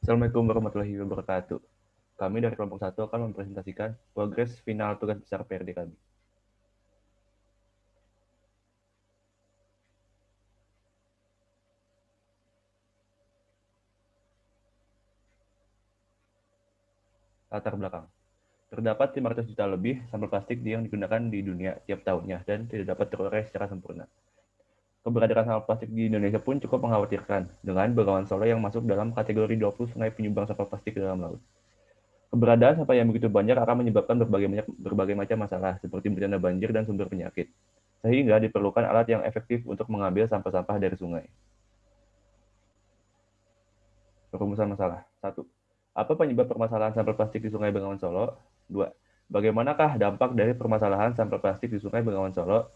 Assalamualaikum warahmatullahi wabarakatuh. Kami dari kelompok 1 akan mempresentasikan progres final tugas besar PRD kami. Latar belakang. Terdapat 500 juta lebih sampel plastik yang digunakan di dunia tiap tahunnya dan tidak dapat terurai secara sempurna. Keberadaan sampel plastik di Indonesia pun cukup mengkhawatirkan, dengan Bengawan Solo yang masuk dalam kategori 20 sungai penyumbang sampah plastik ke dalam laut. Keberadaan sampah yang begitu banyak akan menyebabkan berbagai macam masalah, seperti bencana banjir dan sumber penyakit, sehingga diperlukan alat yang efektif untuk mengambil sampah-sampah dari sungai. Perumusan masalah. 1. Apa penyebab permasalahan sampel plastik di Sungai Bengawan Solo? 2. Bagaimanakah dampak dari permasalahan sampel plastik di Sungai Bengawan Solo?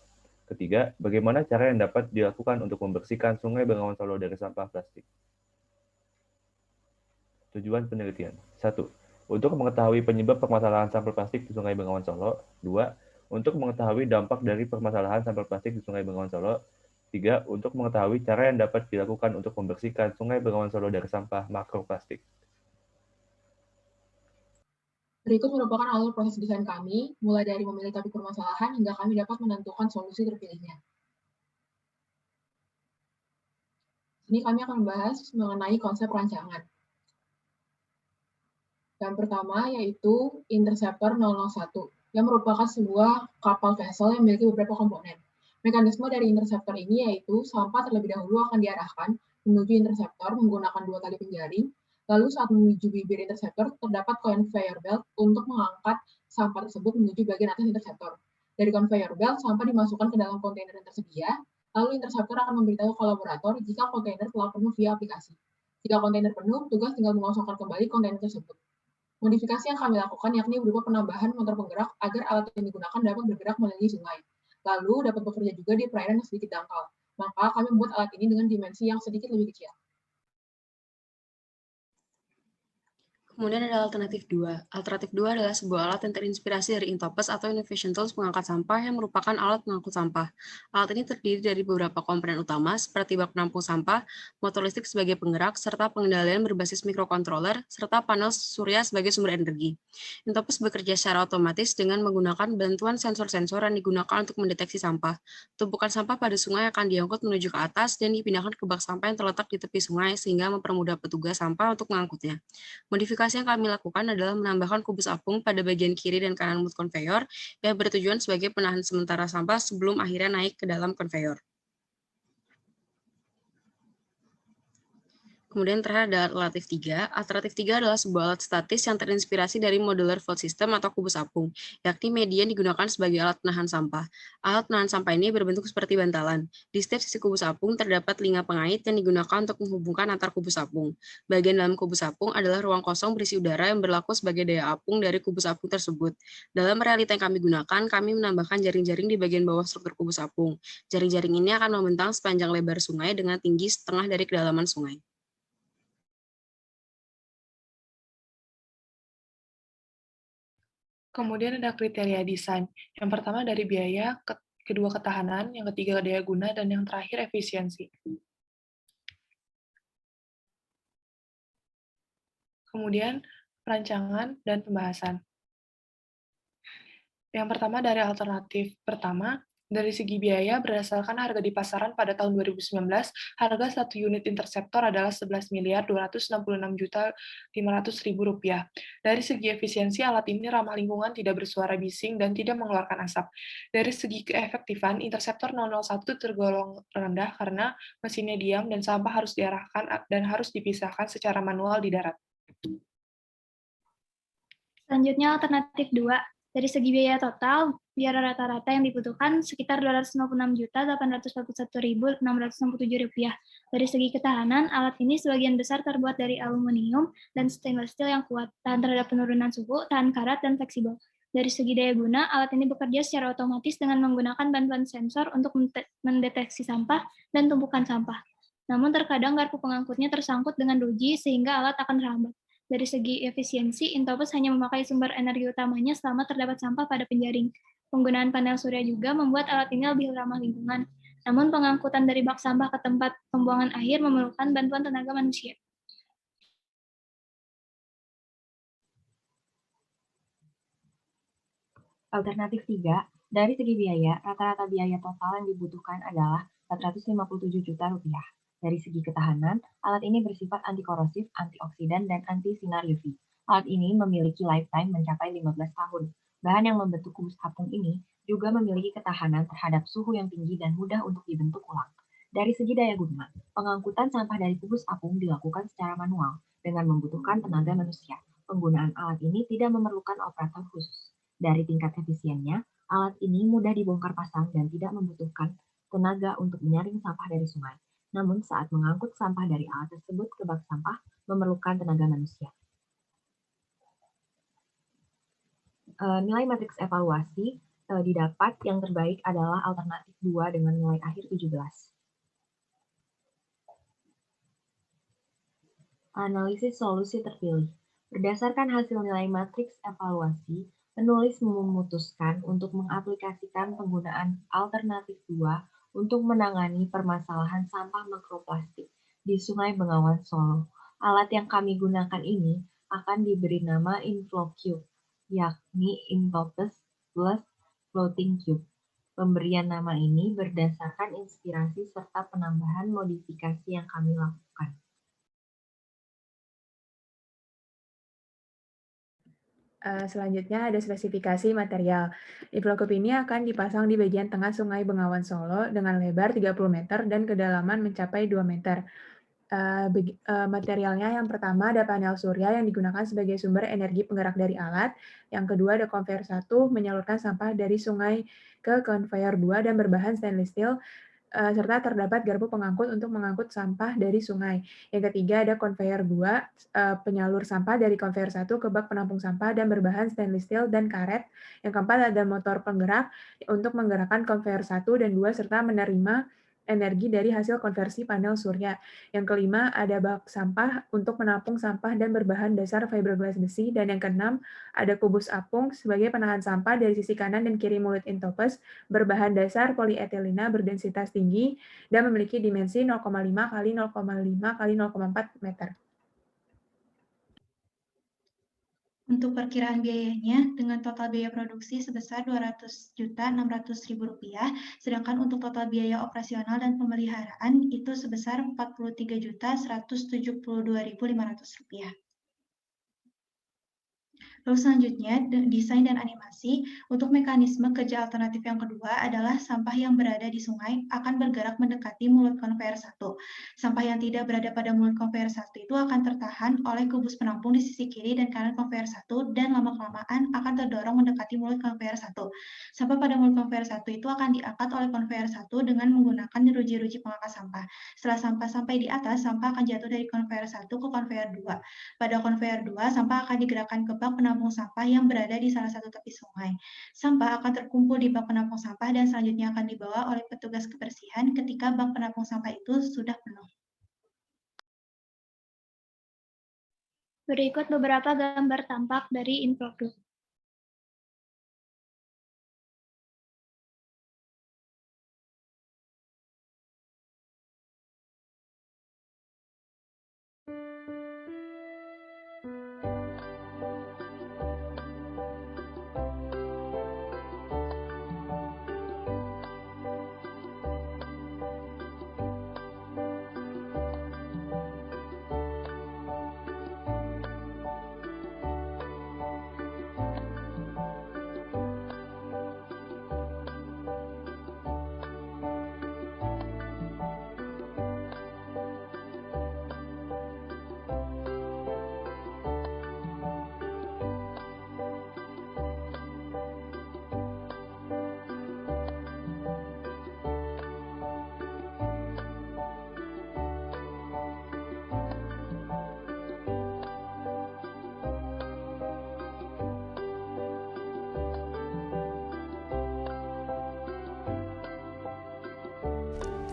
Ketiga, bagaimana cara yang dapat dilakukan untuk membersihkan Sungai Bengawan Solo dari sampah plastik? Tujuan penelitian. 1. Untuk mengetahui penyebab permasalahan sampel plastik di Sungai Bengawan Solo. 2. Untuk mengetahui dampak dari permasalahan sampel plastik di Sungai Bengawan Solo. 3. Untuk mengetahui cara yang dapat dilakukan untuk membersihkan Sungai Bengawan Solo dari sampah makroplastik. Berikut merupakan alur proses desain kami, mulai dari memilih topik permasalahan hingga kami dapat menentukan solusi terpilihnya. Ini kami akan membahas mengenai konsep rancangan. Yang pertama yaitu Interceptor 001, yang merupakan sebuah kapal vessel yang memiliki beberapa komponen. Mekanisme dari interceptor ini yaitu sampah terlebih dahulu akan diarahkan menuju interceptor menggunakan 2 kali penjaring, lalu saat menuju bibir interceptor terdapat conveyor belt untuk mengangkat sampah tersebut menuju bagian atas interceptor. Dari conveyor belt, sampah dimasukkan ke dalam kontainer yang tersedia, lalu interceptor akan memberitahu kolaborator jika kontainer telah penuh via aplikasi. Jika kontainer penuh, tugas tinggal mengosongkan kembali kontainer tersebut. Modifikasi yang kami lakukan yakni berupa penambahan motor penggerak agar alat yang digunakan dapat bergerak melalui sungai, lalu dapat bekerja juga di perairan yang sedikit dangkal. Maka kami membuat alat ini dengan dimensi yang sedikit lebih kecil. Kemudian ada alternatif 2. Alternatif 2 adalah sebuah alat yang terinspirasi dari Intopus atau Innovation Tools pengangkat sampah yang merupakan alat pengangkut sampah. Alat ini terdiri dari beberapa komponen utama seperti bak penampung sampah, motor listrik sebagai penggerak, serta pengendalian berbasis microcontroller, serta panel surya sebagai sumber energi. Intopus bekerja secara otomatis dengan menggunakan bantuan sensor-sensor yang digunakan untuk mendeteksi sampah. Tumpukan sampah pada sungai akan diangkut menuju ke atas dan dipindahkan ke bak sampah yang terletak di tepi sungai sehingga mempermudah petugas sampah untuk mengangkutnya. Modifikasi yang kami lakukan adalah menambahkan kubus apung pada bagian kiri dan kanan mulut konveyor yang bertujuan sebagai penahan sementara sampah sebelum akhirnya naik ke dalam konveyor. Kemudian terakhir ada alternatif 3. Alternatif 3 adalah sebuah alat statis yang terinspirasi dari modular float system atau kubus apung, yakni media yang digunakan sebagai alat penahan sampah. Alat penahan sampah ini berbentuk seperti bantalan. Di setiap sisi kubus apung terdapat telinga pengait yang digunakan untuk menghubungkan antar kubus apung. Bagian dalam kubus apung adalah ruang kosong berisi udara yang berlaku sebagai daya apung dari kubus apung tersebut. Dalam realita yang kami gunakan, kami menambahkan jaring-jaring di bagian bawah struktur kubus apung. Jaring-jaring ini akan membentang sepanjang lebar sungai dengan tinggi setengah dari kedalaman sungai. Kemudian ada kriteria desain. Yang pertama dari biaya, kedua ketahanan, yang ketiga daya guna, dan yang terakhir efisiensi. Kemudian perancangan dan pembahasan. Yang pertama dari alternatif pertama, dari segi biaya, berdasarkan harga di pasaran pada tahun 2019, harga satu unit interceptor adalah 11.266.500.000 rupiah. Dari segi efisiensi, alat ini ramah lingkungan, tidak bersuara bising, dan tidak mengeluarkan asap. Dari segi keefektifan, interceptor 001 tergolong rendah karena mesinnya diam dan sampah harus diarahkan dan harus dipisahkan secara manual di darat. Selanjutnya alternatif 2. Dari segi biaya total, biaya rata-rata yang dibutuhkan sekitar Rp256.861.667. Dari segi ketahanan, alat ini sebagian besar terbuat dari aluminium dan stainless steel yang kuat, tahan terhadap penurunan suhu, tahan karat, dan fleksibel. Dari segi daya guna, alat ini bekerja secara otomatis dengan menggunakan bantuan sensor untuk mendeteksi sampah dan tumpukan sampah. Namun terkadang garpu pengangkutnya tersangkut dengan ruji sehingga alat akan terhambat. Dari segi efisiensi, Intopus hanya memakai sumber energi utamanya selama terdapat sampah pada penjaring. Penggunaan panel surya juga membuat alat ini lebih ramah lingkungan. Namun pengangkutan dari bak sampah ke tempat pembuangan akhir memerlukan bantuan tenaga manusia. Alternatif 3, dari segi biaya, rata-rata biaya total yang dibutuhkan adalah Rp457 juta. Dari segi ketahanan, alat ini bersifat antikorosif, antioksidan, dan anti sinar UV. Alat ini memiliki lifetime mencapai 15 tahun. Bahan yang membentuk kubus apung ini juga memiliki ketahanan terhadap suhu yang tinggi dan mudah untuk dibentuk ulang. Dari segi daya guna, pengangkutan sampah dari kubus apung dilakukan secara manual dengan membutuhkan tenaga manusia. Penggunaan alat ini tidak memerlukan operator khusus. Dari tingkat efisiennya, alat ini mudah dibongkar pasang dan tidak membutuhkan tenaga untuk menyaring sampah dari sungai. Namun saat mengangkut sampah dari alat tersebut ke bak sampah memerlukan tenaga manusia. Nilai matriks evaluasi didapat yang terbaik adalah alternatif 2 dengan nilai akhir 17. Analisis solusi terpilih. Berdasarkan hasil nilai matriks evaluasi, penulis memutuskan untuk mengaplikasikan penggunaan alternatif 2 untuk menangani permasalahan sampah mikroplastik di Sungai Bengawan Solo. Alat yang kami gunakan ini akan diberi nama InfloCube, yakni Intopus plus Floating Cube. Pemberian nama ini berdasarkan inspirasi serta penambahan modifikasi yang kami lakukan. Selanjutnya ada spesifikasi material. Inflocube ini akan dipasang di bagian tengah Sungai Bengawan Solo dengan lebar 30 meter dan kedalaman mencapai 2 meter. Materialnya yang pertama ada panel surya yang digunakan sebagai sumber energi penggerak dari alat. Yang kedua ada conveyor 1 menyalurkan sampah dari sungai ke conveyor 2 dan berbahan stainless steel, serta terdapat garpu pengangkut untuk mengangkut sampah dari sungai. Yang ketiga ada conveyor 2, penyalur sampah dari conveyor 1 ke bak penampung sampah dan berbahan stainless steel dan karet. Yang keempat ada motor penggerak untuk menggerakkan conveyor 1 dan 2 serta menerima energi dari hasil konversi panel surya. Yang kelima ada bak sampah untuk menampung sampah dan berbahan dasar fiberglass besi. Dan yang keenam ada kubus apung sebagai penahan sampah dari sisi kanan dan kiri mulut Intopus berbahan dasar polietilena berdensitas tinggi dan memiliki dimensi 0,5 x 0,5 x 0,4 meter. Untuk perkiraan biayanya, dengan total biaya produksi sebesar Rp200.600.000, sedangkan untuk total biaya operasional dan pemeliharaan itu sebesar Rp43.172.500. Lalu selanjutnya, desain dan animasi. Untuk mekanisme kerja alternatif yang kedua adalah sampah yang berada di sungai akan bergerak mendekati mulut conveyor 1. Sampah yang tidak berada pada mulut conveyor 1 itu akan tertahan oleh kubus penampung di sisi kiri dan kanan conveyor 1 dan lama-kelamaan akan terdorong mendekati mulut conveyor 1. Sampah pada mulut conveyor 1 itu akan diangkat oleh conveyor 1 dengan menggunakan jeruji-jeruji pengangkat sampah. Setelah sampah sampai di atas, sampah akan jatuh dari conveyor 1 ke conveyor 2. Pada conveyor 2, sampah akan digerakkan ke bak penampung sampah yang berada di salah satu tepi sungai. Sampah akan terkumpul di bak penampung sampah dan selanjutnya akan dibawa oleh petugas kebersihan ketika bak penampung sampah itu sudah penuh. Berikut beberapa gambar tampak dari Inflocube.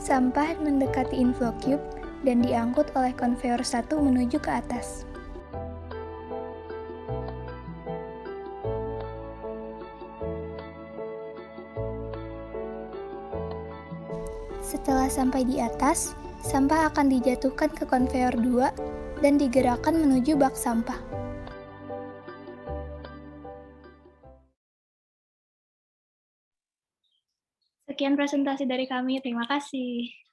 Sampah mendekati Inflocube dan diangkut oleh conveyor 1 menuju ke atas. Setelah sampai di atas, sampah akan dijatuhkan ke conveyor 2 dan digerakkan menuju bak sampah. Sekian presentasi dari kami. Terima kasih.